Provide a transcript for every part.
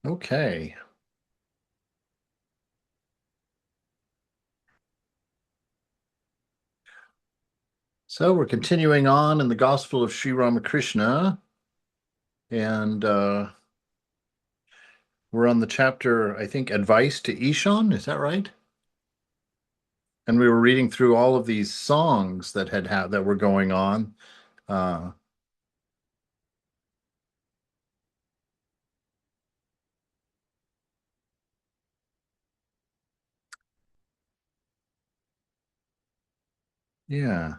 Okay. So we're continuing on in the Gospel of Sri Ramakrishna, and we're on the chapter, I think, Advice to Ishan. Is that right? And we were reading through all of these songs that were going on. Uh, yeah.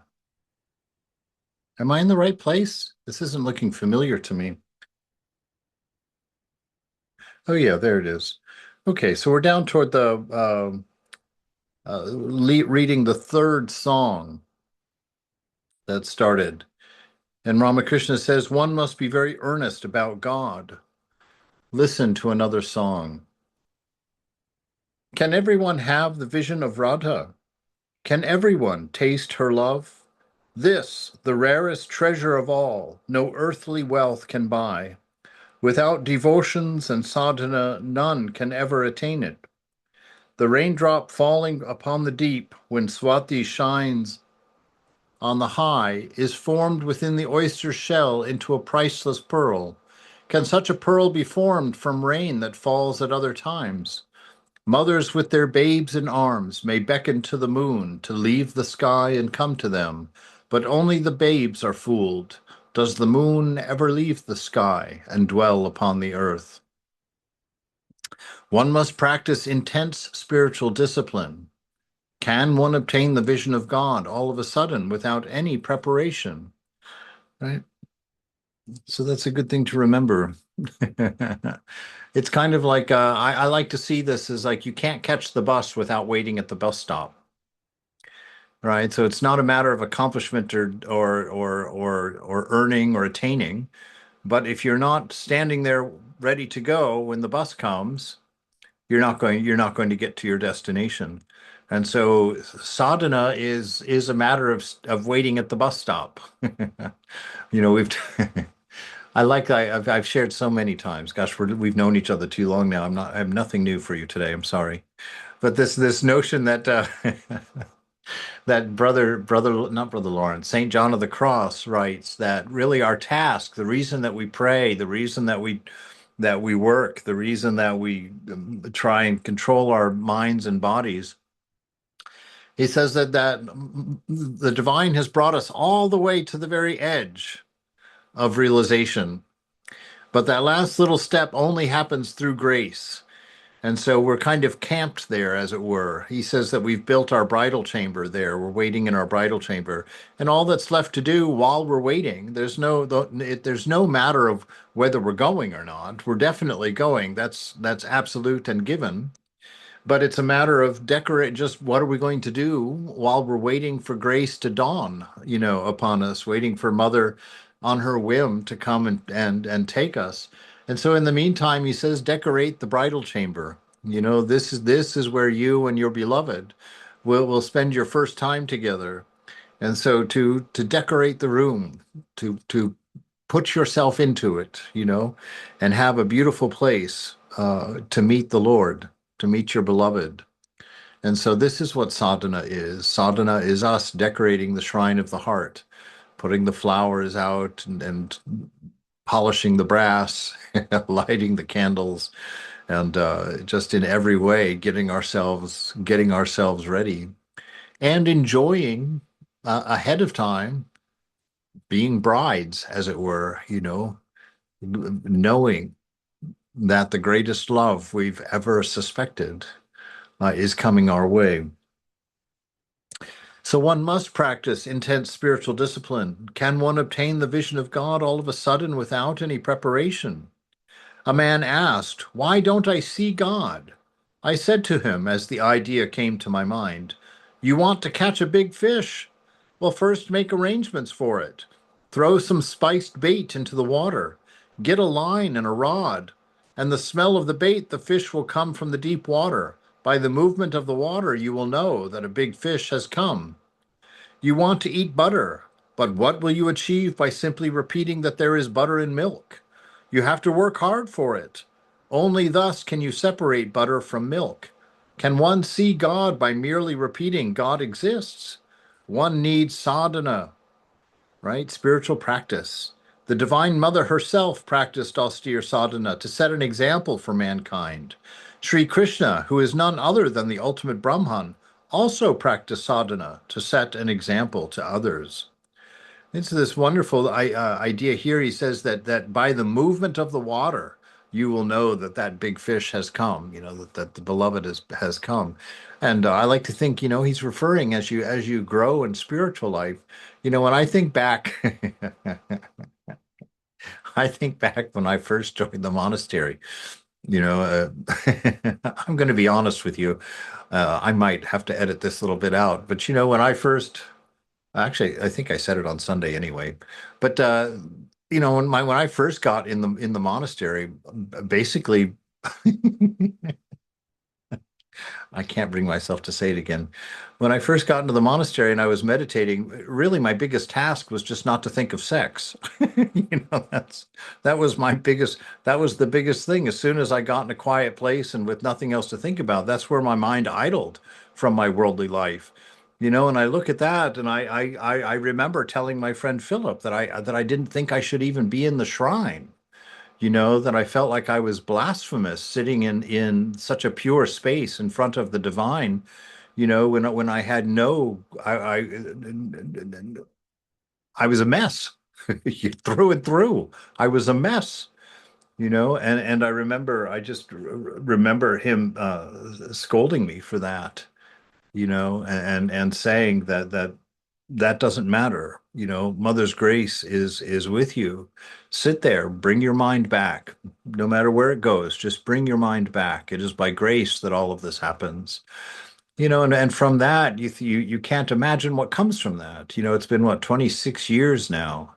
Am I in the right place? This isn't looking familiar to me. Oh, yeah, there it is. Okay, so we're down toward the reading the third song that started. And Ramakrishna says, one must be very earnest about God. Listen to another song. Can everyone have the vision of Radha? Can everyone taste her love? This, the rarest treasure of all, no earthly wealth can buy. Without devotions and sadhana, none can ever attain it. The raindrop falling upon the deep when Swati shines on the high is formed within the oyster shell into a priceless pearl. Can such a pearl be formed from rain that falls at other times? Mothers with their babes in arms may beckon to the moon to leave the sky and come to them, but only the babes are fooled. Does the moon ever leave the sky and dwell upon the earth? One must practice intense spiritual discipline. Can one obtain the vision of God all of a sudden without any preparation? Right? So that's a good thing to remember. It's kind of like I like to see this as like you can't catch the bus without waiting at the bus stop. Right. So it's not a matter of accomplishment or earning or attaining. But if you're not standing there ready to go when the bus comes, you're not going to get to your destination. And so sadhana is a matter of waiting at the bus stop. You know, we've I've shared so many times. Gosh, we've known each other too long now. I have nothing new for you today. I'm sorry. But this notion that that not brother Lawrence, Saint John of the Cross writes that really our task, the reason that we pray, the reason that we work, the reason that we try and control our minds and bodies, he says that the divine has brought us all the way to the very edge of realization, but that last little step only happens through grace. And so we're kind of camped there, as it were. He says that we've built our bridal chamber there. We're waiting in our bridal chamber. And all that's left to do while we're waiting, there's no matter of whether we're going or not. We're definitely going. That's absolute and given. But it's a matter of decorate just what are we going to do while we're waiting for grace to dawn, upon us, waiting for Mother on her whim to come and take us. And so in the meantime, he says, decorate the bridal chamber. This is where you and your beloved will spend your first time together. And so to decorate the room, to put yourself into it, and have a beautiful place to meet the Lord, to meet your beloved. And so this is what sadhana is. Sadhana is us decorating the shrine of the heart, putting the flowers out and polishing the brass, lighting the candles, and just in every way getting ourselves ready and enjoying ahead of time being brides, as it were, knowing that the greatest love we've ever suspected is coming our way. So one must practice intense spiritual discipline. Can one obtain the vision of God all of a sudden without any preparation? A man asked, "Why don't I see God?" I said to him as the idea came to my mind, "You want to catch a big fish? Well, first make arrangements for it. Throw some spiced bait into the water. Get a line and a rod. And the smell of the bait, the fish will come from the deep water. By the movement of the water, you will know that a big fish has come. You want to eat butter, but what will you achieve by simply repeating that there is butter in milk? You have to work hard for it. Only thus can you separate butter from milk. Can one see God by merely repeating God exists? One needs sadhana, right? Spiritual practice. The Divine Mother herself practiced austere sadhana to set an example for mankind. Sri Krishna, who is none other than the ultimate Brahman, also practiced sadhana to set an example to others. It's this wonderful idea here. He says that by the movement of the water, you will know that that big fish has come. That the beloved has come, and I like to think he's referring as you grow in spiritual life. When I think back, I think back when I first joined the monastery. I'm going to be honest with you. I might have to edit this little bit out, but when I first actually, I think I said it on Sunday anyway. But when I first got in the monastery, basically, I can't bring myself to say it again. When I first got into the monastery and I was meditating, really my biggest task was just not to think of sex. That was the biggest thing. As soon as I got in a quiet place and with nothing else to think about, that's where my mind idled from my worldly life. And I look at that and I remember telling my friend Philip that I didn't think I should even be in the shrine, that I felt like I was blasphemous sitting in such a pure space in front of the divine, when I had no I was a mess through and through. I was a mess, and I just remember him scolding me for that, and saying that doesn't matter. Mother's grace is with you. Sit there, bring your mind back. No matter where it goes, just bring your mind back. It is by grace that all of this happens. And from that, you can't imagine what comes from that. It's been what, 26 years now.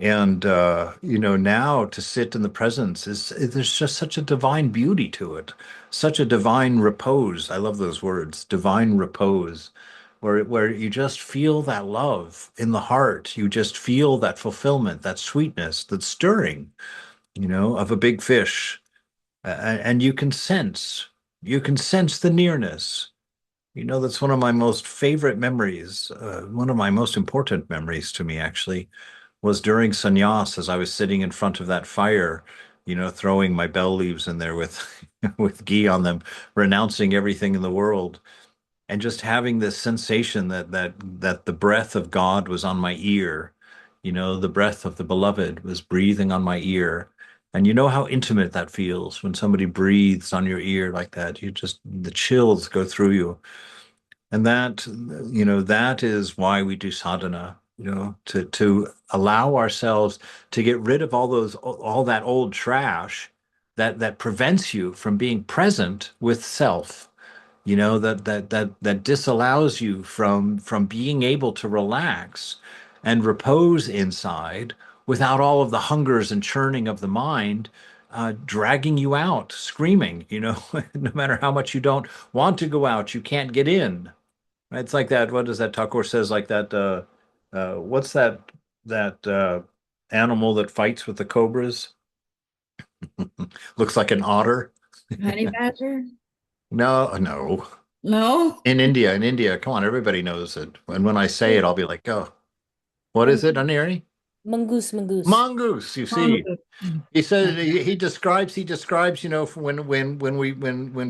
And now to sit in the presence there's just such a divine beauty to it, such a divine repose. I love those words, divine repose, where you just feel that love in the heart. You just feel that fulfillment, that sweetness, that stirring, of a big fish. And you can sense the nearness. That's one of my most favorite memories, one of my most important memories to me, actually, was during sannyas as I was sitting in front of that fire, throwing my bell leaves in there with with ghee on them, renouncing everything in the world, and just having this sensation that the breath of God was on my ear, the breath of the beloved was breathing on my ear. And you know how intimate that feels when somebody breathes on your ear like that. The chills go through you. And that is why we do sadhana, to allow ourselves to get rid of all that old trash that prevents you from being present with self, that disallows you from being able to relax and repose inside without all of the hungers and churning of the mind dragging you out, screaming, no matter how much you don't want to go out, you can't get in. It's like that. What does that Tagore says? Like that. What's that animal that fights with the cobras? Looks like an otter. Honey badger? No, no. No. In India, come on, everybody knows it. And when I say it, I'll be like, oh, what is it, Aniri? Mongoose, mongoose. Mongoose, you see. Mongoose. He says he describes, when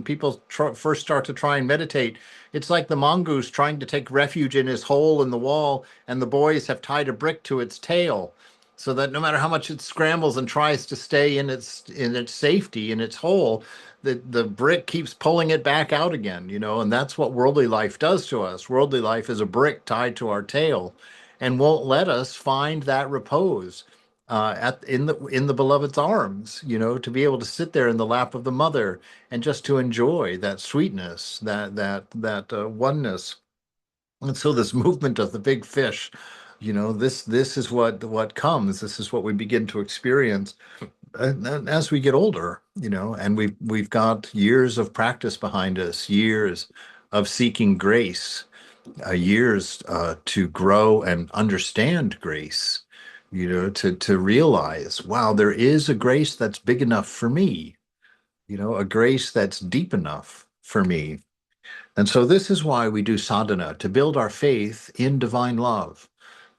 people first start to try and meditate, it's like the mongoose trying to take refuge in his hole in the wall, and the boys have tied a brick to its tail, so that no matter how much it scrambles and tries to stay in its safety in its hole, the brick keeps pulling it back out again, and that's what worldly life does to us. Worldly life is a brick tied to our tail, and won't let us find that repose in the beloved's arms, to be able to sit there in the lap of the mother and just to enjoy that sweetness, that oneness. And so this movement of the big fish, this is what comes. This is what we begin to experience as we get older, and we've got years of practice behind us, years of seeking grace, years to grow and understand grace, to realize, wow, there is a grace that's big enough for me. a grace that's deep enough for me. And so this is why we do sadhana, to build our faith in divine love,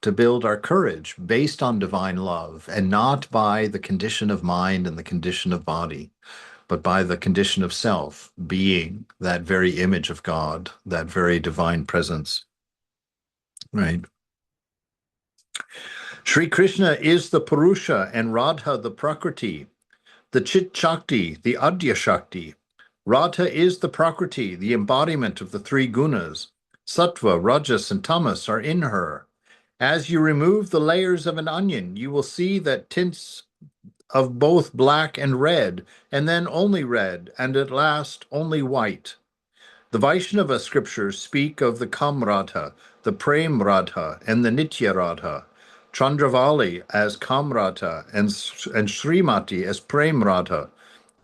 to build our courage based on divine love, and not by the condition of mind and the condition of body, but by the condition of self, being that very image of God, that very divine presence, right? Sri Krishna is the Purusha and Radha the Prakriti, the Chit Shakti, the Adya Shakti. Radha is the Prakriti, the embodiment of the three gunas. Sattva, Rajas, and Tamas are in her. As you remove the layers of an onion, you will see that tints of both black and red, and then only red, and at last only white. The Vaishnava scriptures speak of the Kam Radha, the Prem Radha, and the Nitya Radha. Chandravali as Kam Radha and Srimati as Prem Radha.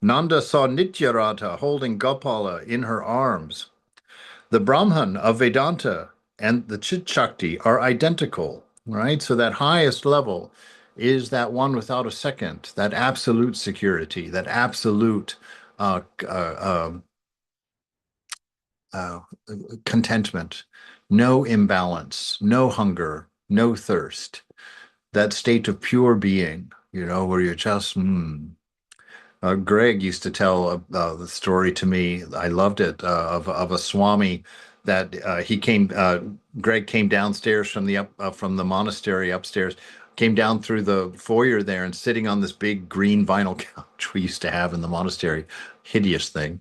Nanda saw Nitya Radha holding Gopala in her arms. The Brahman of Vedanta and the Chit Shakti are identical, right? So that highest level is that one without a second, that absolute security, that absolute uh, uh, uh, contentment, no imbalance, no hunger, no thirst, that state of pure being, where you're just, Greg used to tell the story to me. I loved it of a Swami that he came. Greg came downstairs from the monastery upstairs, came down through the foyer there, and sitting on this big green vinyl couch we used to have in the monastery, hideous thing.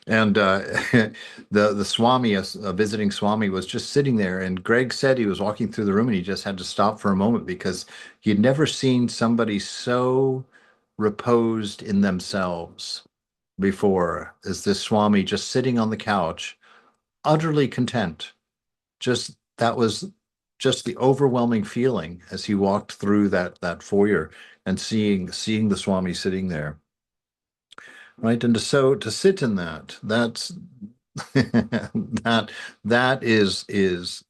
And the Swami, a visiting Swami, was just sitting there, and Greg said he was walking through the room, and he just had to stop for a moment because he'd never seen somebody so reposed in themselves before as this Swami just sitting on the couch, utterly content. Just that was just the overwhelming feeling as he walked through that foyer and seeing the Swami sitting there. Right. And to sit in that's that that is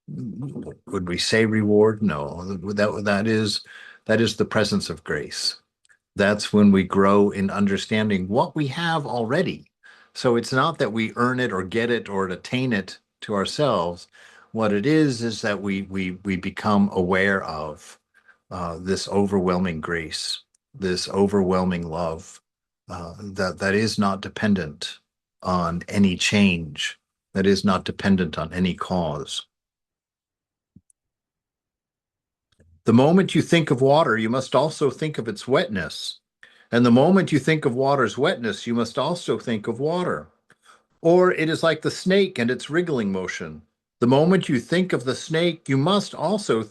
would we say reward? No, that is the presence of grace. That's when we grow in understanding what we have already. So it's not that we earn it or get it or attain it to ourselves. What it is that we become aware of this overwhelming grace, this overwhelming love that is not dependent on any change, that is not dependent on any cause. The moment you think of water, you must also think of its wetness. And the moment you think of water's wetness, you must also think of water. Or it is like the snake and its wriggling motion. The moment you think of the snake, you must also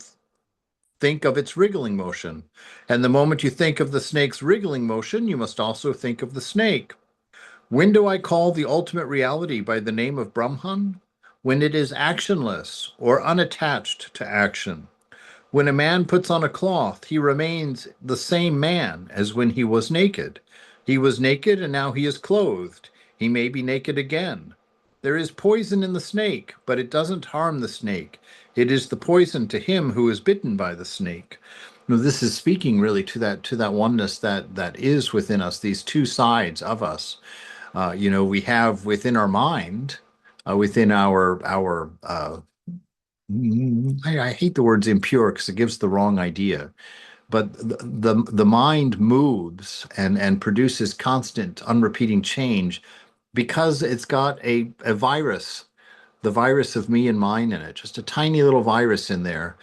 think of its wriggling motion. And the moment you think of the snake's wriggling motion, you must also think of the snake. When do I call the ultimate reality by the name of Brahman? When it is actionless or unattached to action. When a man puts on a cloth, he remains the same man as when he was naked. He was naked and now he is clothed. He may be naked again. There is poison in the snake, but it doesn't harm the snake. It is the poison to him who is bitten by the snake. This is speaking really to that oneness that is within us, these two sides of us. We have within our mind, within our I hate the words impure because it gives the wrong idea. But the mind moves and produces constant, unrepeating change because it's got a virus, the virus of me and mine in it, just a tiny little virus in there.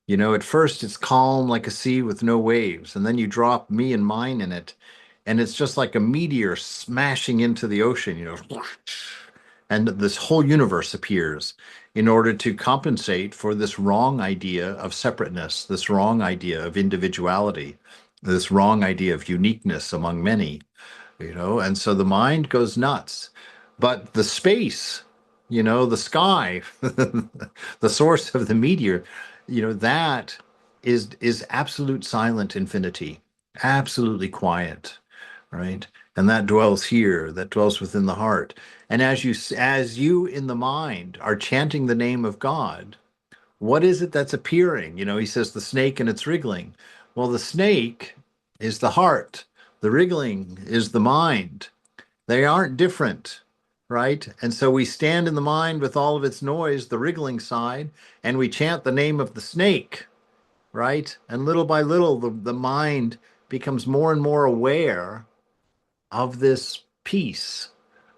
At first it's calm like a sea with no waves, and then you drop me and mine in it, and it's just like a meteor smashing into the ocean. And this whole universe appears in order to compensate for this wrong idea of separateness, this wrong idea of individuality, this wrong idea of uniqueness among many, and so the mind goes nuts. But the space, the sky, the source of the meteor, that is absolute silent infinity, absolutely quiet, right? And that dwells here, that dwells within the heart. And as you in the mind are chanting the name of God, what is it that's appearing? He says the snake and its wriggling. Well, the snake is the heart. The wriggling is the mind. They aren't different, right? And so we stand in the mind with all of its noise, the wriggling side, and we chant the name of the snake, right? And little by little, the mind becomes more and more aware of this peace,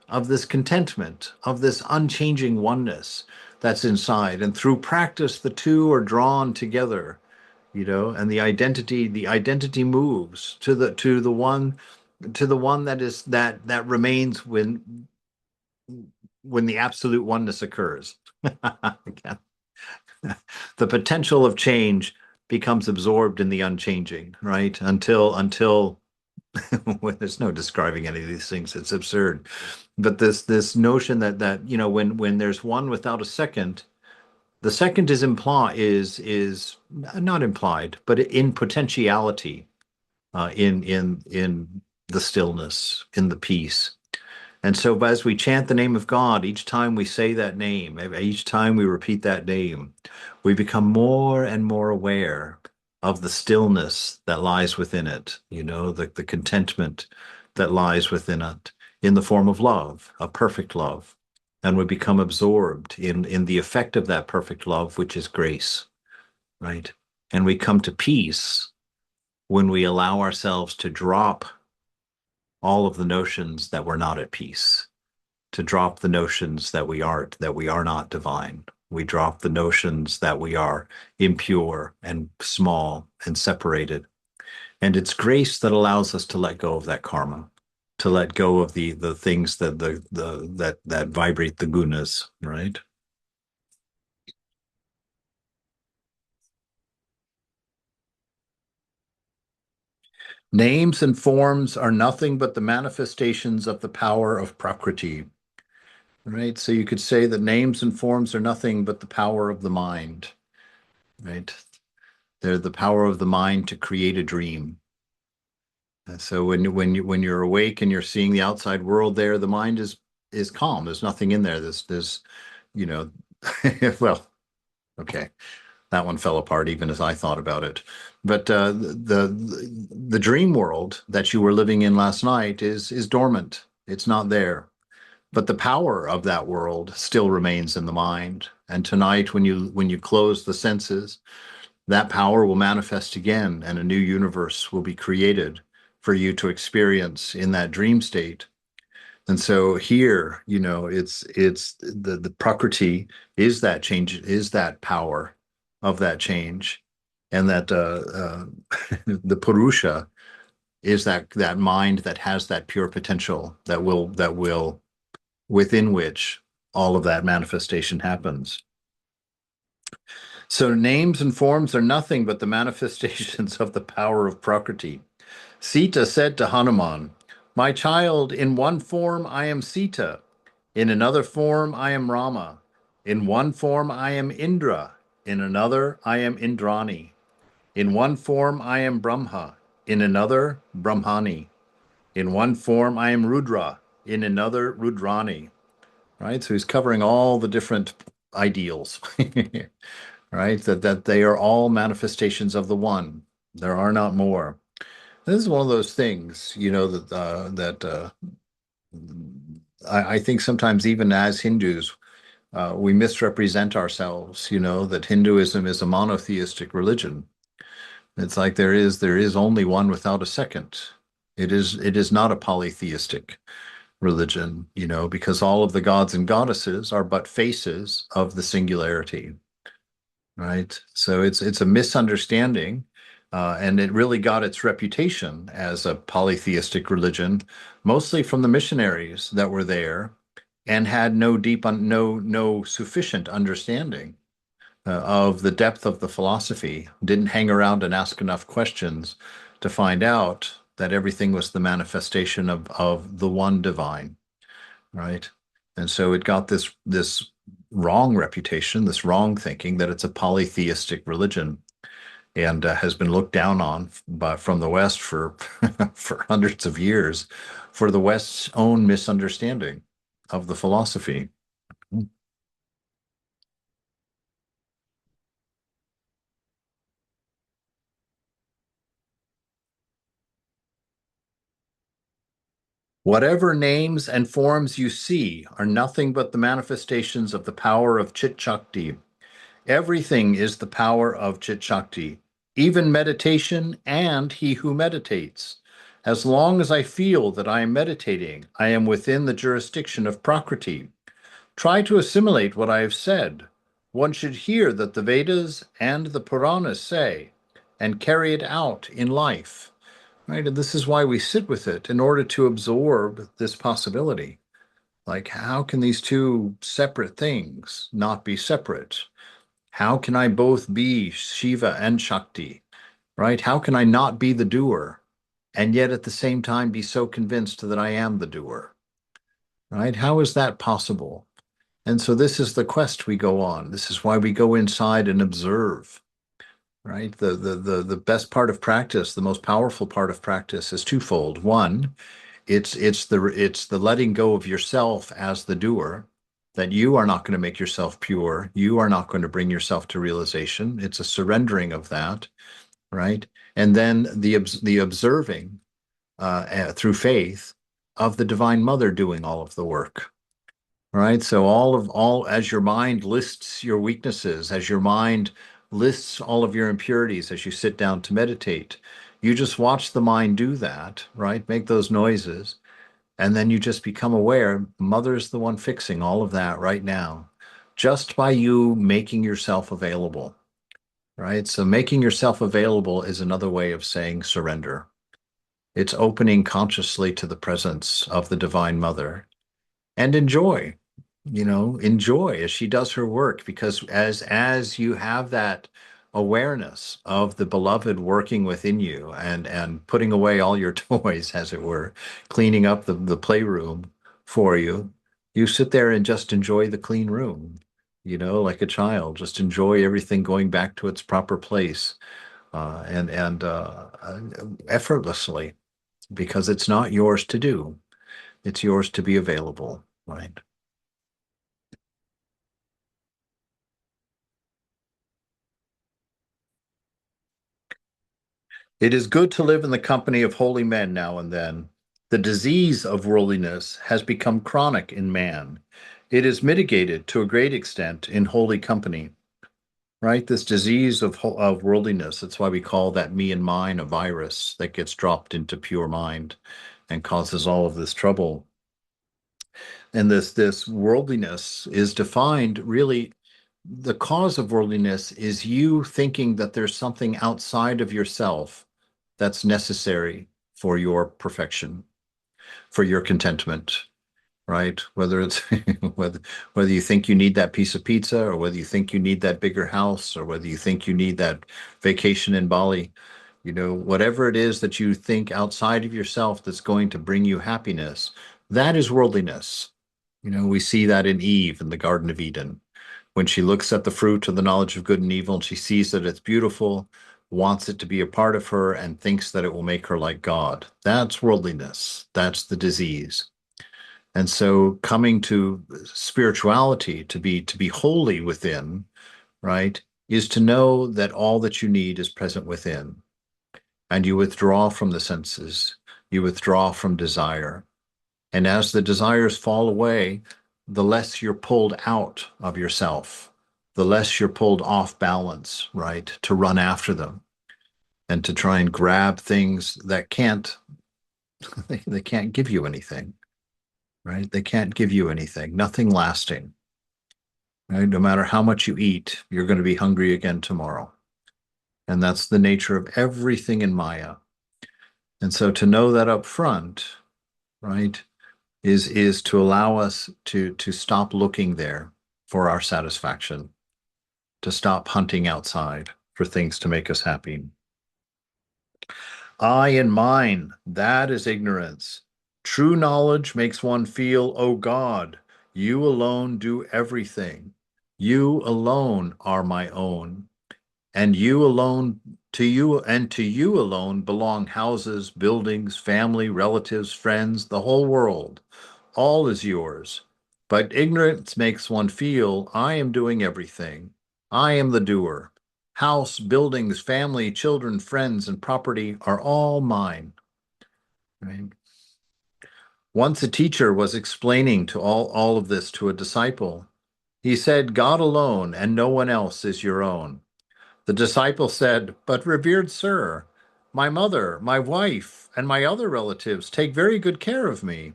of this contentment, of this unchanging oneness that's inside. And through practice, the two are drawn together, and the identity moves to the one that remains when the absolute oneness occurs. The potential of change becomes absorbed in the unchanging, right? Until well, there's no describing any of these things. It's absurd. But this notion that when there's one without a second, the second is not implied, but in potentiality, in the stillness, in the peace. And so as we chant the name of God, each time we say that name, each time we repeat that name, we become more and more aware of the stillness that lies within it, the contentment that lies within it in the form of love, a perfect love. And we become absorbed in the effect of that perfect love, which is grace, right? And we come to peace when we allow ourselves to drop all of the notions that we're not at peace, to drop the notions that we are not divine. We drop the notions that we are impure and small and separated. And it's grace that allows us to let go of that karma, to let go of the things that vibrate the gunas, right? Names and forms are nothing but the manifestations of the power of Prakriti, right? So you could say that names and forms are nothing but the power of the mind, right? They're the power of the mind to create a dream. And so when you're awake and you're seeing the outside world there, the mind is calm. There's nothing in there. There's you know, well, okay, that one fell apart even as I thought about it. But the dream world that you were living in last night is dormant. It's not there. But the power of that world still remains in the mind. And tonight, when you close the senses, that power will manifest again, and a new universe will be created for you to experience in that dream state. And so here, it's the Prakriti is that change, is that power of that change, and that the Purusha is that mind that has that pure potential that will within which all of that manifestation happens. So names and forms are nothing but the manifestations of the power of Prakriti. Sita said to Hanuman, "My child, in one form I am Sita, in another form I am Rama, in one form I am Indra, in another I am Indrani, in one form I am Brahma, in another Brahmani, in one form I am Rudra, in another Rudrani." Right? So he's covering all the different ideals, right? That they are all manifestations of the one. There are not more. This is one of those things, that I think sometimes even as Hindus, we misrepresent ourselves. That Hinduism is a monotheistic religion. It's like there is only one without a second. It is not a polytheistic religion, because all of the gods and goddesses are but faces of the singularity, right? So it's a misunderstanding, and it really got its reputation as a polytheistic religion, mostly from the missionaries that were there and had no sufficient understanding of the depth of the philosophy, didn't hang around and ask enough questions to find out that everything was the manifestation of the one divine, right? And so it got this wrong reputation, this wrong thinking that it's a polytheistic religion, and has been looked down on from the West for for hundreds of years for the West's own misunderstanding of the philosophy. Whatever names and forms you see are nothing but the manifestations of the power of Chit Shakti. Everything is the power of Chit Shakti, even meditation and he who meditates. As long as I feel that I am meditating, I am within the jurisdiction of Prakriti. Try to assimilate what I have said. One should hear that the Vedas and the Puranas say, and carry it out in life. Right? And this is why we sit with it in order to absorb this possibility. Like, how can these two separate things not be separate? How can I both be Shiva and Shakti? Right? How can I not be the doer and yet at the same time be so convinced that I am the doer? Right? How is that possible? And so this is the quest we go on. This is why we go inside and observe. Right? The best part of practice, the most powerful part of practice is twofold. One, it's the letting go of yourself as the doer, that you are not going to make yourself pure. You are not going to bring yourself to realization. It's a surrendering of that, right? And then the observing through faith of the Divine Mother doing all of the work. Right. So all as your mind lists your weaknesses, as your mind lists all of your impurities as you sit down to meditate, you just watch the mind do that, right? Make those noises. And then you just become aware, Mother's the one fixing all of that right now, just by you making yourself available, right? So making yourself available is another way of saying surrender. It's opening consciously to the presence of the Divine Mother and enjoy as she does her work, because as you have that awareness of the beloved working within you and putting away all your toys, as it were, cleaning up the playroom for you, you sit there and just enjoy the clean room, like a child, just enjoy everything going back to its proper place, and effortlessly, because it's not yours to do, it's yours to be available, right? It is good to live in the company of holy men now and then. The disease of worldliness has become chronic in man. It is mitigated to a great extent in holy company, right? This disease of worldliness, that's why we call that me and mine a virus that gets dropped into pure mind and causes all of this trouble. And this worldliness is defined really, the cause of worldliness is you thinking that there's something outside of yourself that's necessary for your perfection, for your contentment, right? Whether it's whether you think you need that piece of pizza, or whether you think you need that bigger house, or whether you think you need that vacation in Bali, whatever it is that you think outside of yourself that's going to bring you happiness, that is worldliness. We see that in Eve in the Garden of Eden, when she looks at the fruit of the knowledge of good and evil and she sees that it's beautiful, wants it to be a part of her, and thinks that it will make her like God. That's worldliness. That's the disease. And so coming to spirituality, to be holy within, right, is to know that all that you need is present within. And you withdraw from the senses, you withdraw from desire. And as the desires fall away, the less you're pulled out of yourself, the less you're pulled off balance, right? To run after them and to try and grab things that can't, they can't give you anything, right? They can't give you anything, nothing lasting, right? No matter how much you eat, you're going to be hungry again tomorrow. And that's the nature of everything in Maya. And so to know that up front, right, is to allow us to stop looking there for our satisfaction, to stop hunting outside for things to make us happy. I and mine, that is ignorance. True knowledge makes one feel, oh God, you alone do everything. You alone are my own. And you alone, to you alone belong houses, buildings, family, relatives, friends, the whole world. All is yours. But ignorance makes one feel I am doing everything. I am the doer. House, buildings, family, children, friends, and property are all mine. Right? Once a teacher was explaining to all of this to a disciple. He said, God alone and no one else is your own. The disciple said, but revered sir, my mother, my wife, and my other relatives take very good care of me.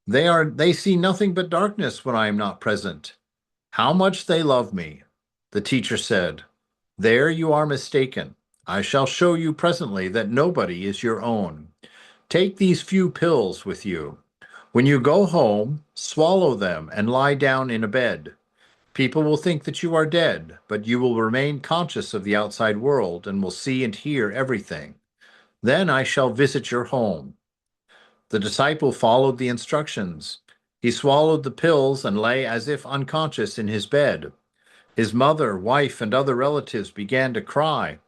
They see nothing but darkness when I am not present. How much they love me. The teacher said, there you are mistaken. I shall show you presently that nobody is your own. Take these few pills with you. When you go home, swallow them and lie down in a bed. People will think that you are dead, but you will remain conscious of the outside world and will see and hear everything. Then I shall visit your home. The disciple followed the instructions. He swallowed the pills and lay as if unconscious in his bed. His mother, wife, and other relatives began to cry.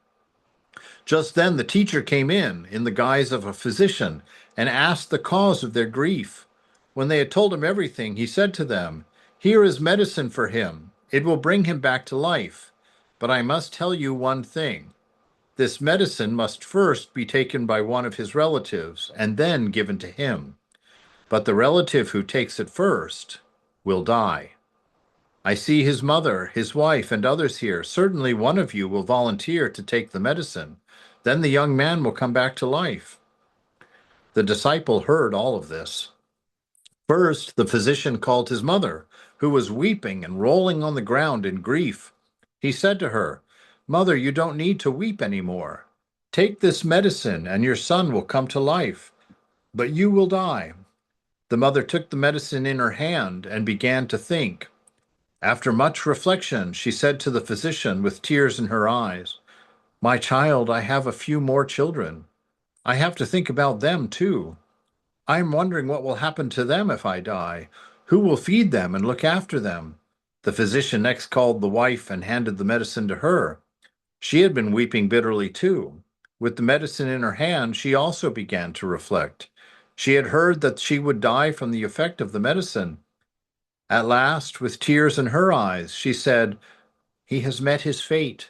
Just then the teacher came in the guise of a physician, and asked the cause of their grief. When they had told him everything, he said to them, here is medicine for him. It will bring him back to life. But I must tell you one thing. This medicine must first be taken by one of his relatives and then given to him. But the relative who takes it first will die. I see his mother, his wife, and others here. Certainly one of you will volunteer to take the medicine. Then the young man will come back to life. The disciple heard all of this. First, the physician called his mother, who was weeping and rolling on the ground in grief. He said to her, Mother, you don't need to weep anymore. Take this medicine and your son will come to life, but you will die. The mother took the medicine in her hand and began to think. After much reflection, she said to the physician with tears in her eyes, my child, I have a few more children. I have to think about them too. I'm wondering what will happen to them if I die. Who will feed them and look after them? The physician next called the wife and handed the medicine to her. She had been weeping bitterly too. With the medicine in her hand, she also began to reflect. She had heard that she would die from the effect of the medicine. At last, with tears in her eyes, she said, he has met his fate.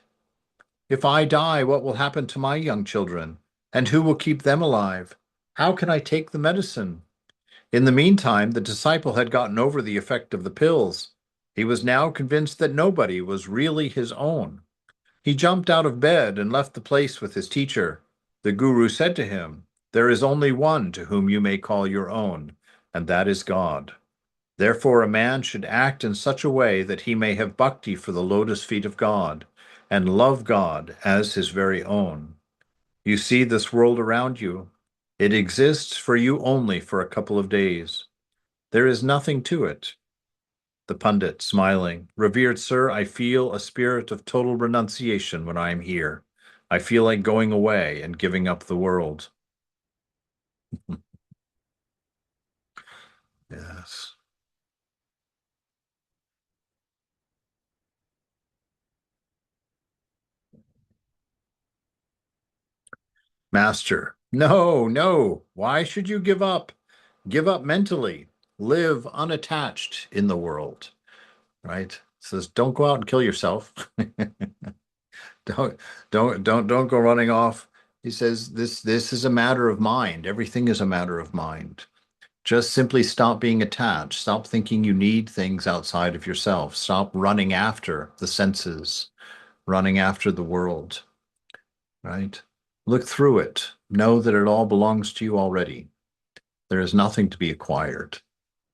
If I die, what will happen to my young children? And who will keep them alive? How can I take the medicine? In the meantime, the disciple had gotten over the effect of the pills. He was now convinced that nobody was really his own. He jumped out of bed and left the place with his teacher. The guru said to him, there is only one to whom you may call your own, and that is God. Therefore, a man should act in such a way that he may have bhakti for the lotus feet of God and love God as his very own. You see this world around you. It exists for you only for a couple of days. There is nothing to it. The pundit, smiling, revered sir, I feel a spirit of total renunciation when I am here. I feel like going away and giving up the world. Yes. Master, no, no. Why should you give up? Give up mentally. Live unattached in the world, right? Says, don't go out and kill yourself. Don't, don't go running off. He says, this is a matter of mind. Everything is a matter of mind. Just simply stop being attached. Stop thinking you need things outside of yourself. Stop running after the senses, running after the world, right? Look through it. Know that it all belongs to you already. There is nothing to be acquired.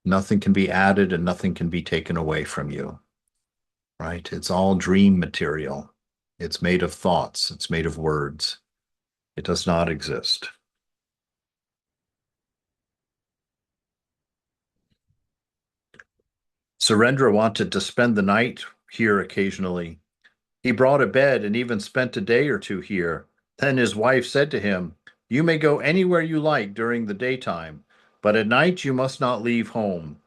Nothing can be added and nothing can be taken away from you, right? It's all dream material. It's made of thoughts. It's made of words. It does not exist. Surendra wanted to spend the night here occasionally. He brought a bed and even spent a day or two here. Then his wife said to him, you may go anywhere you like during the daytime, but at night you must not leave home.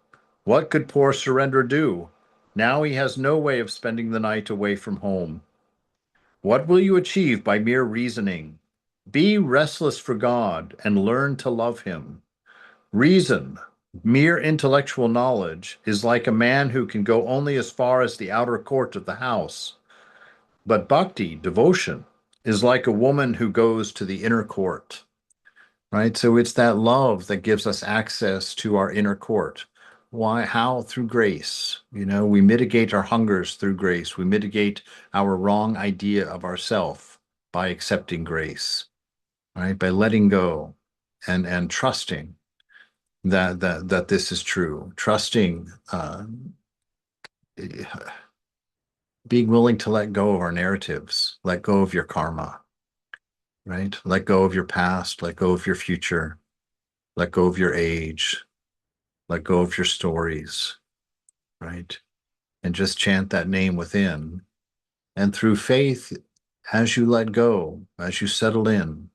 What could poor Surendra do? Now he has no way of spending the night away from home. What will you achieve by mere reasoning? Be restless for God and learn to love him. Reason, mere intellectual knowledge, is like a man who can go only as far as the outer court of the house. But bhakti, devotion, is like a woman who goes to the inner court. right? So it's that love that gives us access to our inner court. Why? How? Through grace. We mitigate our hungers through grace. We mitigate our wrong idea of ourself by accepting grace, right? By letting go and trusting that this is true. Trusting, being willing to let go of our narratives, let go of your karma, right? Let go of your past, let go of your future, let go of your age, let go of your stories, right? And just chant that name within. And through faith, as you let go, as you settle in,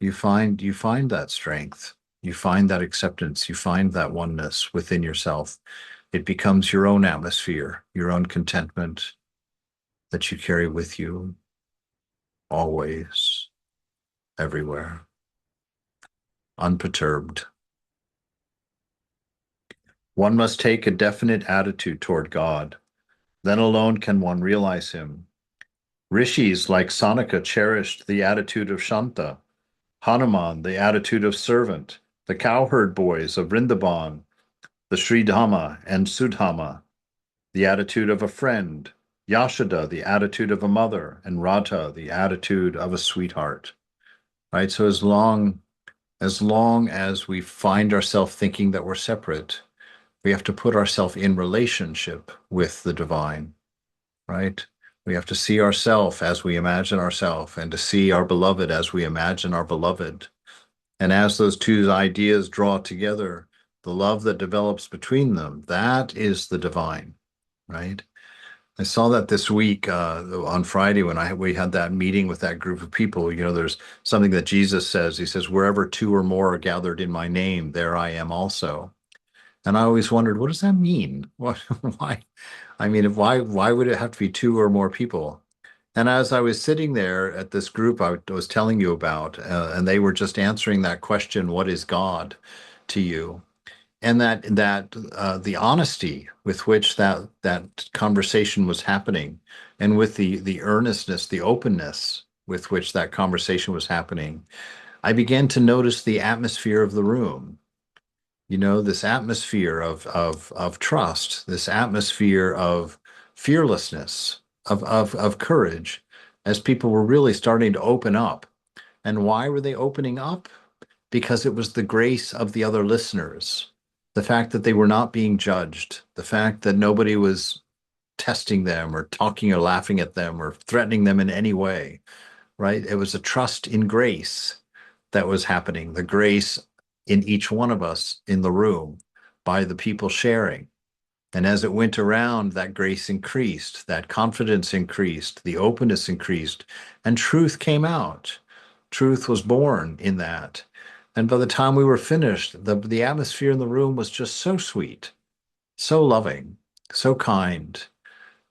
you find that strength, you find that acceptance, you find that oneness within yourself. It becomes your own atmosphere, your own contentment that you carry with you always, everywhere, unperturbed. One must take a definite attitude toward God. Then alone can one realize him. Rishis like Sanaka cherished the attitude of Shanta, Hanuman the attitude of servant, the cowherd boys of Vrindavan, the Sridhama and Sudhama, the attitude of a friend, Yashoda the attitude of a mother, and Radha the attitude of a sweetheart. Right? So as long as we find ourselves thinking that we're separate, we have to put ourselves in relationship with the divine, right? We have to see ourselves as we imagine ourselves and to see our beloved as we imagine our beloved. And as those two ideas draw together, the love that develops between them, that is the divine, right? I saw that this week on Friday when we had that meeting with that group of people. There's something that Jesus says. He says, "Wherever two or more are gathered in my name, there I am also." And I always wondered, what does that mean? What, why? I mean, why would it have to be two or more people? And as I was sitting there at this group I was telling you about, and they were just answering that question, "What is God to you?" And that the honesty with which that conversation was happening, and with the earnestness, the openness with which that conversation was happening, I began to notice the atmosphere of the room. This atmosphere of trust, this atmosphere of fearlessness, of courage, as people were really starting to open up. And why were they opening up? Because it was the grace of the other listeners, the fact that they were not being judged, the fact that nobody was testing them or talking or laughing at them or threatening them in any way, right? It was a trust in grace that was happening, the grace in each one of us in the room by the people sharing. And as it went around, that grace increased, that confidence increased, the openness increased, and truth came out. Truth was born in that. And by the time we were finished, the atmosphere in the room was just so sweet, so loving, so kind,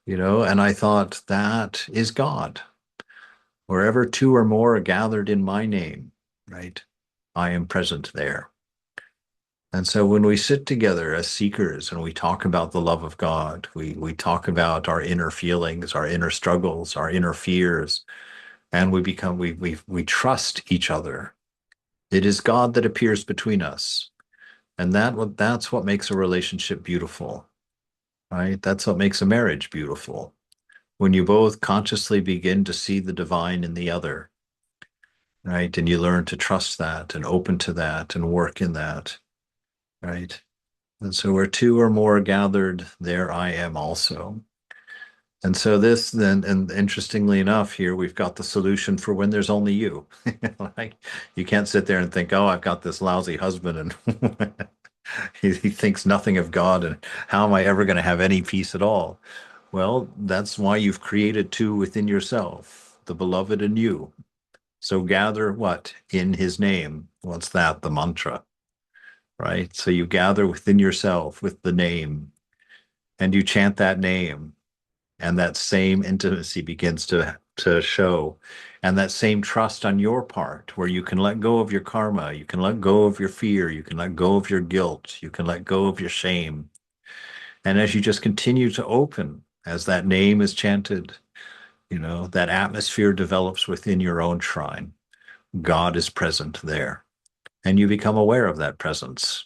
and I thought, that is God. Wherever two or more are gathered in my name, right? I am present there. And so when we sit together as seekers and we talk about the love of God, we talk about our inner feelings, our inner struggles, our inner fears, and we trust each other. It is God that appears between us. And that's what makes a relationship beautiful, right? That's what makes a marriage beautiful. When you both consciously begin to see the divine in the other, right? And you learn to trust that and open to that and work in that, right? And so where two or more are gathered, there I am also. And so this then, and interestingly enough, here we've got the solution for when there's only you. Like, you can't sit there and think, "Oh, I've got this lousy husband and he thinks nothing of God, and how am I ever going to have any peace at all?" Well, that's why you've created two within yourself, the beloved and you. So gather what? In his name. What's that? The mantra, right? So you gather within yourself with the name and you chant that name, and that same intimacy begins to show, and that same trust on your part, where you can let go of your karma, you can let go of your fear, you can let go of your guilt, you can let go of your shame. And as you just continue to open, as that name is chanted, that atmosphere develops within your own shrine. God is present there. and you become aware of that presence,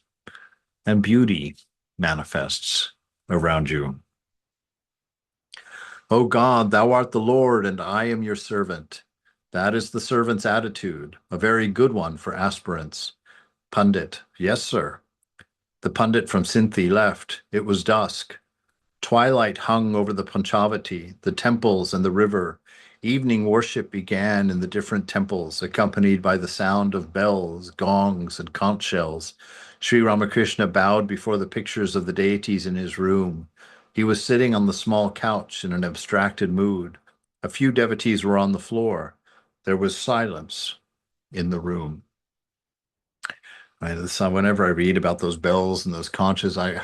and beauty manifests around you. O God, thou art the Lord, and I am your servant. That is the servant's attitude, a very good one for aspirants. Pundit, yes, sir. The pundit from Sinthi left. It was dusk. Twilight hung over the Panchavati, the temples, and the river. Evening worship began in the different temples, accompanied by the sound of bells, gongs, and conch shells. Sri Ramakrishna bowed before the pictures of the deities in his room. He was sitting on the small couch in an abstracted mood. A few devotees were on the floor. There was silence in the room. Right. So whenever I read about those bells and those conches, I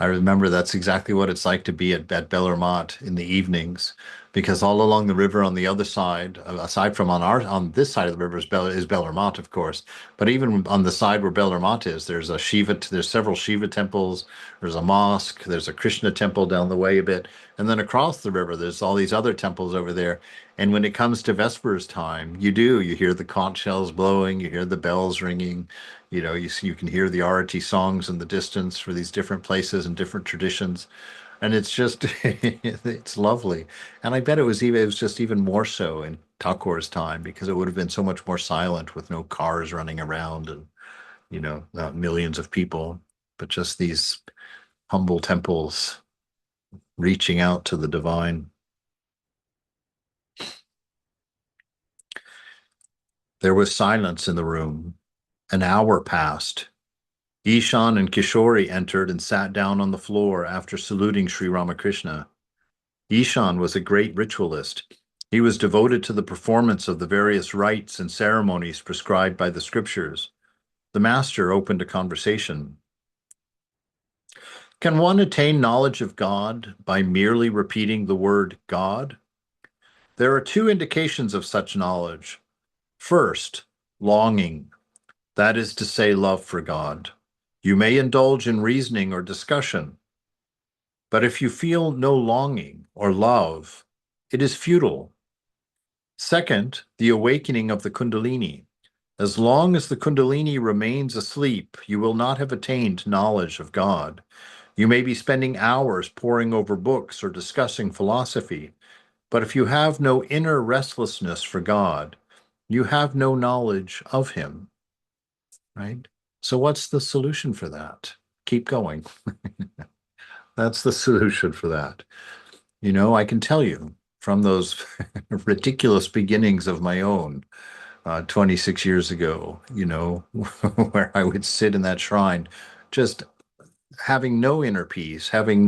I remember that's exactly what it's like to be at Bellermont in the evenings, because all along the river on the other side, aside from on this side of the river is Bellermont, of course, but even on the side where Bellermont is, there's several Shiva temples, there's a mosque, there's a Krishna temple down the way a bit, and then across the river there's all these other temples over there. And when it comes to Vespers time, you hear the conch shells blowing, you hear the bells ringing, you can hear the arati songs in the distance for these different places and different traditions, and it's just it's lovely. And I bet it was just even more so in Thakur's time, because it would have been so much more silent with no cars running around and not millions of people, but just these humble temples reaching out to the divine. There was silence in the room. An hour passed. Ishan and Kishori entered and sat down on the floor after saluting Sri Ramakrishna. Ishan was a great ritualist. He was devoted to the performance of the various rites and ceremonies prescribed by the scriptures. The master opened a conversation. Can one attain knowledge of God by merely repeating the word God? There are two indications of such knowledge. First, longing, that is to say, love for God. You may indulge in reasoning or discussion, but if you feel no longing or love, it is futile. Second, the awakening of the Kundalini. As long as the Kundalini remains asleep, you will not have attained knowledge of God. You may be spending hours poring over books or discussing philosophy, but if you have no inner restlessness for God, you have no knowledge of Him, right? So, what's the solution for that? Keep going. That's the solution for that. I can tell you from those ridiculous beginnings of my own 26 years ago, where I would sit in that shrine, just having no inner peace, having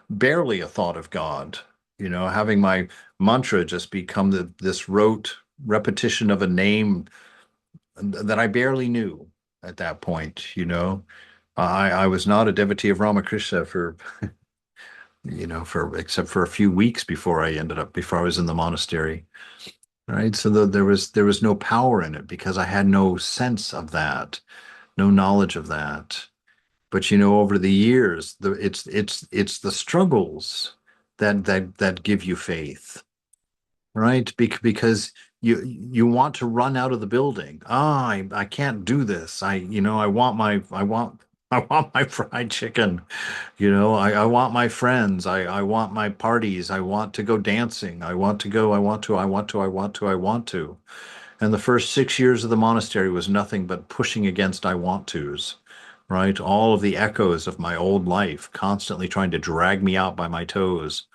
barely a thought of God, having my mantra just become this rote repetition of a name that I barely knew at that point. I was not a devotee of Ramakrishna for except for a few weeks before I was in the monastery. Right. So there was no power in it because I had no sense of that, no knowledge of that. But over the years, it's the struggles that give you faith, right? Because you want to run out of the building. I can't do this. I want my fried chicken. I want my friends. I want my parties. I want to go dancing. I want to go. I want to. I want to. I want to. I want to. And the first 6 years of the monastery was nothing but pushing against I want tos, right? All of the echoes of my old life constantly trying to drag me out by my toes,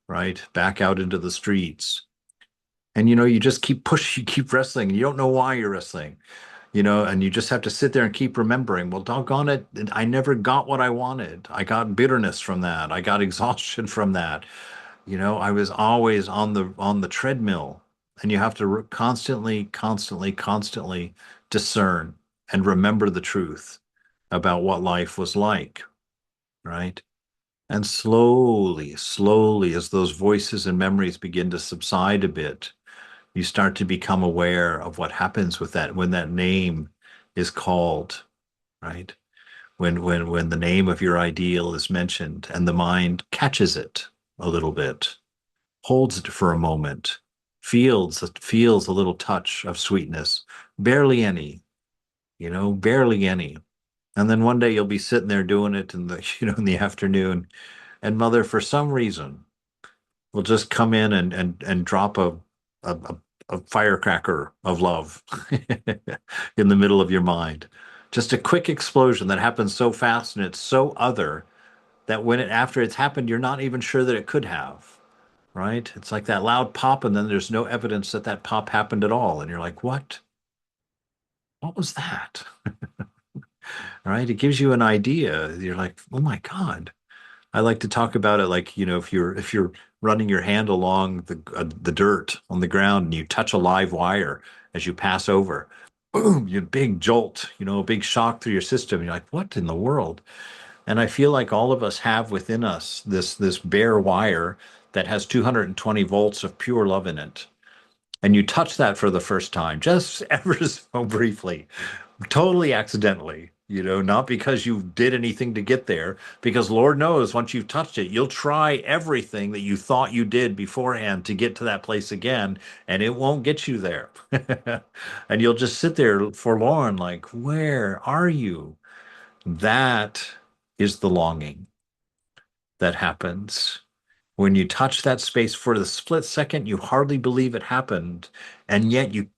right? Back out into the streets. And you just keep pushing, you keep wrestling, and you don't know why you're wrestling, and you just have to sit there and keep remembering, well, doggone it, I never got what I wanted. I got bitterness from that. I got exhaustion from that. I was always on the treadmill, and you have to constantly, constantly, constantly discern and remember the truth about what life was like, right? And slowly, slowly, as those voices and memories begin to subside a bit, you start to become aware of what happens with that when that name is called, right? When the name of your ideal is mentioned and the mind catches it a little bit, holds it for a moment, feels a little touch of sweetness, barely any, barely any. And then one day you'll be sitting there doing it in the, in the afternoon, and mother, for some reason, will just come in and drop a, a firecracker of love in the middle of your mind. Just a quick explosion that happens so fast and it's so other that after it's happened, you're not even sure that it could have, right? It's like that loud pop, and then there's no evidence that that pop happened at all. And you're like, what? What was that? Right? It gives you an idea. You're like, oh my God. I like to talk about it like, if you're running your hand along the dirt on the ground and you touch a live wire as you pass over, boom, you big jolt, a big shock through your system. You're like, what in the world? And I feel like all of us have within us this bare wire that has 220 volts of pure love in it. And you touch that for the first time, just ever so briefly, totally accidentally, not because you did anything to get there, because Lord knows once you've touched it, you'll try everything that you thought you did beforehand to get to that place again, and it won't get you there. And you'll just sit there forlorn, like, where are you? That is the longing that happens. When you touch that space for the split second, you hardly believe it happened, and yet you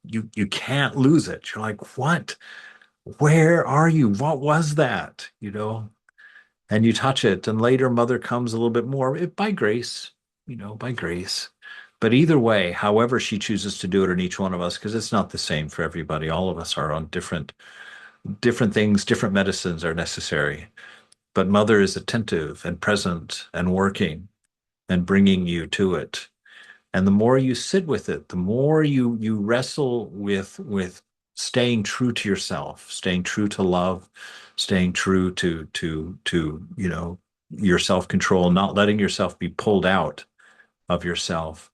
can't lose it. You're like, what? Where are you? What was that? And you touch it, and later mother comes a little bit more by grace, by grace. But either way, however she chooses to do it in each one of us, because it's not the same for everybody. All of us are on different things, different medicines are necessary. But mother is attentive and present and working and bringing you to it. And the more you sit with it, the more you wrestle with staying true to yourself, staying true to love, staying true to your self-control, not letting yourself be pulled out of yourself,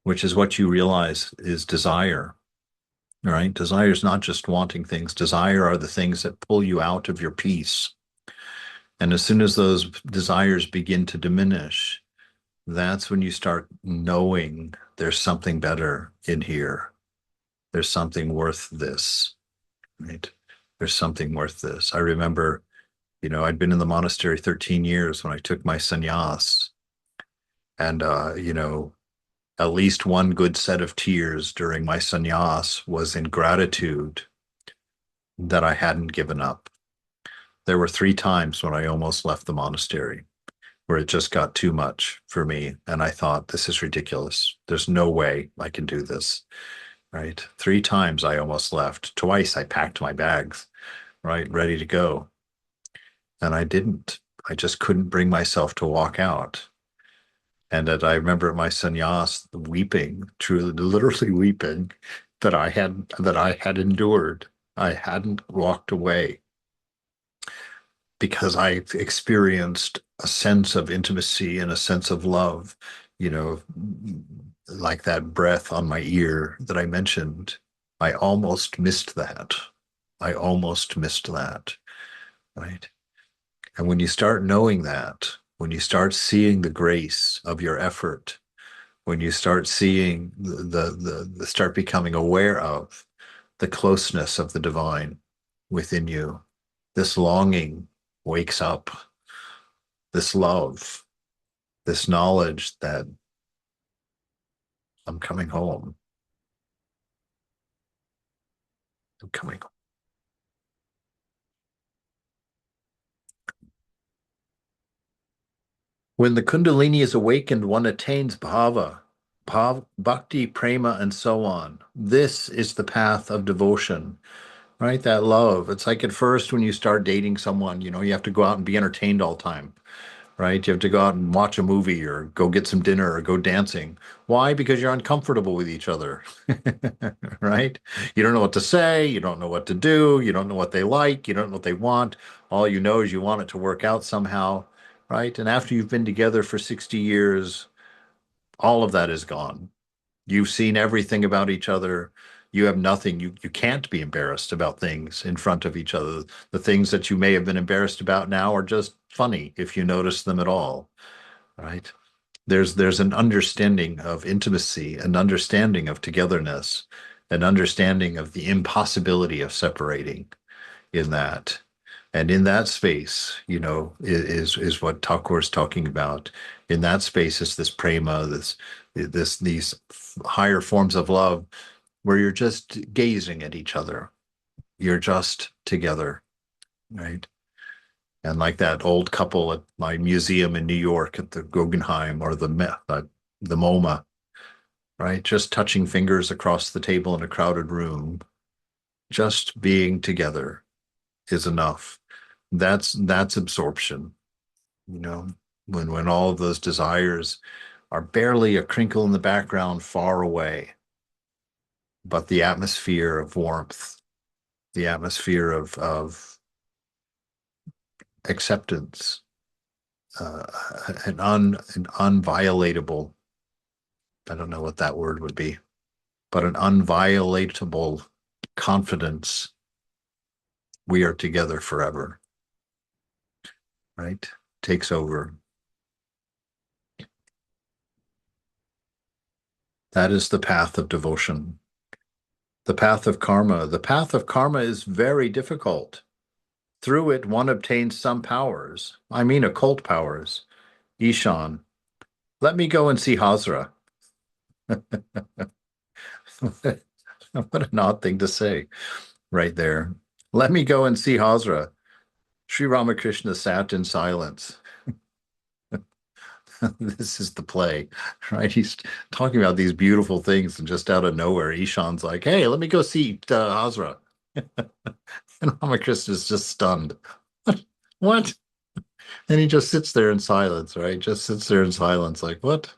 which is what you realize is desire. Right? Desire is not just wanting things. Desire are the things that pull you out of your peace. And as soon as those desires begin to diminish, that's when you start knowing there's something better in here. There's something worth this, right? There's something worth this. I remember, I'd been in the monastery 13 years when I took my sannyas. And, at least one good set of tears during my sannyas was in gratitude that I hadn't given up. There were 3 times when I almost left the monastery, where it just got too much for me. And I thought, this is ridiculous. There's no way I can do this, right? 3 times I almost left. Twice I packed my bags, right, ready to go. And I didn't. I just couldn't bring myself to walk out. And that I remember at my sannyas weeping, truly, literally weeping, that I had endured. I hadn't walked away because I experienced a sense of intimacy and a sense of love, you know, like that breath on my ear that I mentioned. I almost missed that. I almost missed that, right? And when you start knowing that, when you start seeing the grace of your effort, when you start seeing start becoming aware of the closeness of the divine within you, this longing wakes up, this love, this knowledge that I'm coming home. I'm coming home. When the Kundalini is awakened, one attains bhakti, prema, and so on. This is the path of devotion, right? That love. It's like at first when you start dating someone, you have to go out and be entertained all the time, right? You have to go out and watch a movie or go get some dinner or go dancing. Why? Because you're uncomfortable with each other, right? You don't know what to say. You don't know what to do. You don't know what they like. You don't know what they want. All you know is you want it to work out somehow, right? And after you've been together for 60 years, all of that is gone. You've seen everything about each other. You have nothing. You can't be embarrassed about things in front of each other. The things that you may have been embarrassed about now are just funny if you notice them at all, right? There's an understanding of intimacy, an understanding of togetherness, an understanding of the impossibility of separating. in that. And in that space, is what Thakur is talking about. In that space is this prema, these higher forms of love where you're just gazing at each other. You're just together, right? And like that old couple at my museum in New York at the Guggenheim or the MoMA, right? Just touching fingers across the table in a crowded room, just being together is enough. That's absorption, you know, when all of those desires are barely a crinkle in the background far away, but the atmosphere of warmth, the atmosphere of acceptance, uh, an unviolatable, I don't know what that word would be, but an unviolatable confidence we are together forever, right? Takes over. That is the path of devotion. The path of karma. The path of karma is very difficult. Through it, one obtains some powers. I mean, occult powers. Ishan, let me go and see Hazra. What an odd thing to say right there. Let me go and see Hazra. Sri Ramakrishna sat in silence. This is the play, right? He's talking about these beautiful things, and just out of nowhere, Ishan's like, "Hey, let me go see Hazra." And Ramakrishna is just stunned. What? And he just sits there in silence, right? Just sits there in silence, like, what?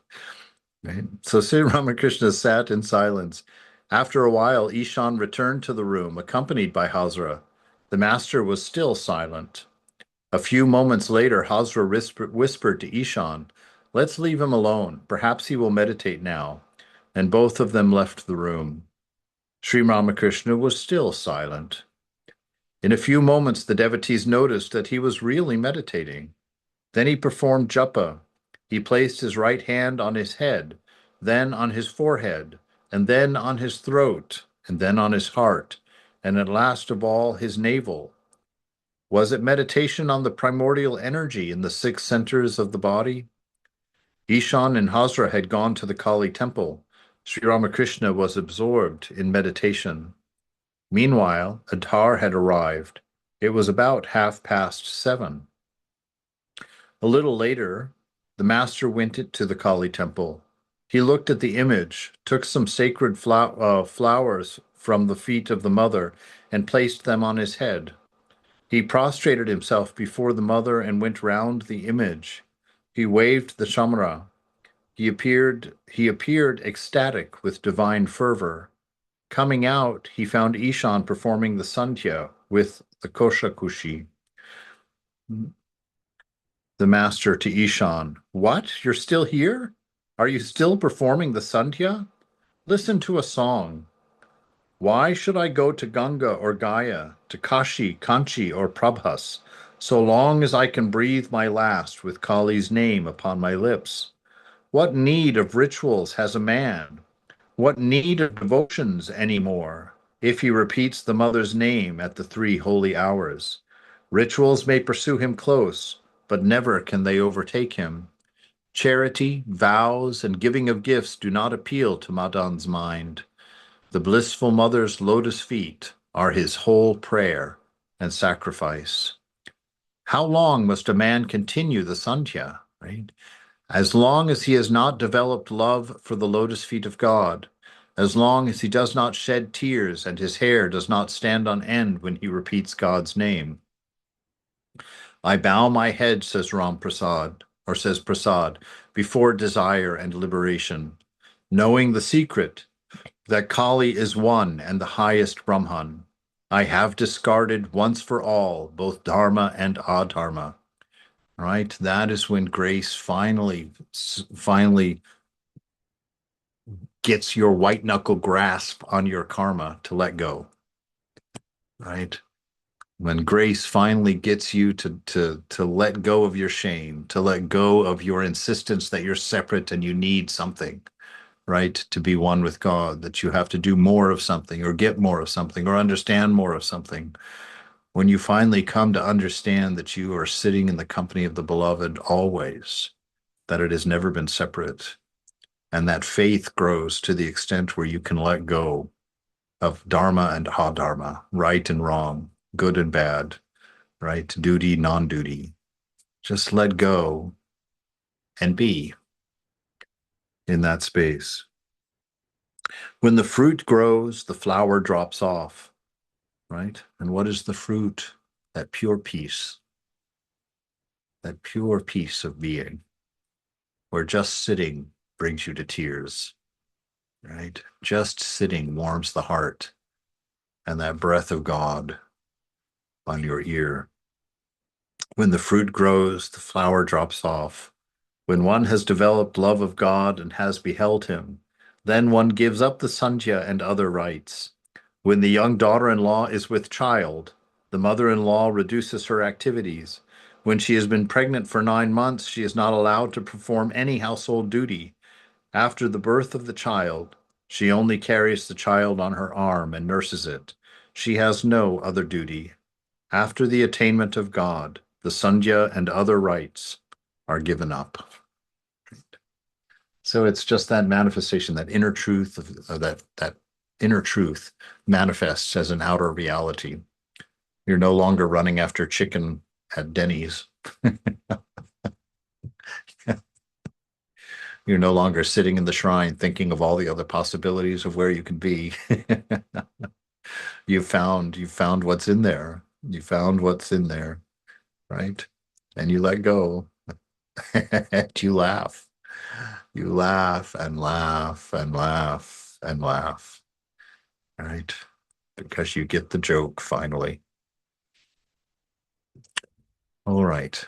Right? So Sri Ramakrishna sat in silence. After a while, Ishan returned to the room, accompanied by Hazra. The master was still silent. A few moments later, Hazra whispered to Ishan, "Let's leave him alone. Perhaps he will meditate now." And both of them left the room. Sri Ramakrishna was still silent. In a few moments, the devotees noticed that he was really meditating. Then he performed japa. He placed his right hand on his head, then on his forehead, and then on his throat, and then on his heart, and at last of all, his navel. Was it meditation on the primordial energy in the six centers of the body? Ishan and Hazra had gone to the Kali temple. Sri Ramakrishna was absorbed in meditation. Meanwhile, Adhar had arrived. It was about 7:30. A little later, the master went to the Kali temple. He looked at the image, took some sacred flowers from the feet of the mother, and placed them on his head. He prostrated himself before the mother and went round the image. He waved the chamara. He appeared ecstatic with divine fervor. Coming out, he found Ishan performing the sandhya with the koshakushi. The master to Ishan, "What? You're still here? Are you still performing the sandhya? Listen to a song. Why should I go to Ganga or Gaya, to Kashi, Kanchi, or Prabhas, so long as I can breathe my last with Kali's name upon my lips? What need of rituals has a man? What need of devotions any more, if he repeats the mother's name at the three holy hours? Rituals may pursue him close, but never can they overtake him. Charity, vows, and giving of gifts do not appeal to Madan's mind. The blissful mother's lotus feet are his whole prayer and sacrifice." How long must a man continue the sandhya, right? As long as he has not developed love for the lotus feet of God, as long as he does not shed tears and his hair does not stand on end when he repeats God's name. "I bow my head," says Ram Prasad, or says Prasad, "before desire and liberation, knowing the secret that Kali is one and the highest Brahman. I have discarded once for all both dharma and adharma." Right? That is when grace finally gets your white knuckle grasp on your karma to let go. Right? When grace finally gets you to let go of your shame, to let go of your insistence that you're separate and you need something, right, to be one with God, that you have to do more of something or get more of something or understand more of something. when you finally come to understand that you are sitting in the company of the beloved always, that it has never been separate, and that faith grows to the extent where you can let go of dharma and adharma, right and wrong, good and bad, right? Duty, non-duty. Just let go and be in that space. When the fruit grows, the flower drops off, right? And what is the fruit? That pure peace of being, where just sitting brings you to tears, right? Just sitting warms the heart, and that breath of God on your ear. When the fruit grows, the flower drops off. When one has developed love of God and has beheld him, then one gives up the sandhya and other rites. When the young daughter-in-law is with child, the mother-in-law reduces her activities. When she has been pregnant for 9 months, she is not allowed to perform any household duty. After the birth of the child, she only carries the child on her arm and nurses it. She has no other duty. After the attainment of God, the sandhya and other rites are given up. So it's just that manifestation, that inner truth of that inner truth manifests as an outer reality. You're no longer running after chicken at Denny's. You're no longer sitting in the shrine thinking of all the other possibilities of where you can be. You found what's in there. You found what's in there, right? And you let go. And you laugh. You laugh and laugh and laugh and laugh, right? Because you get the joke finally. All right.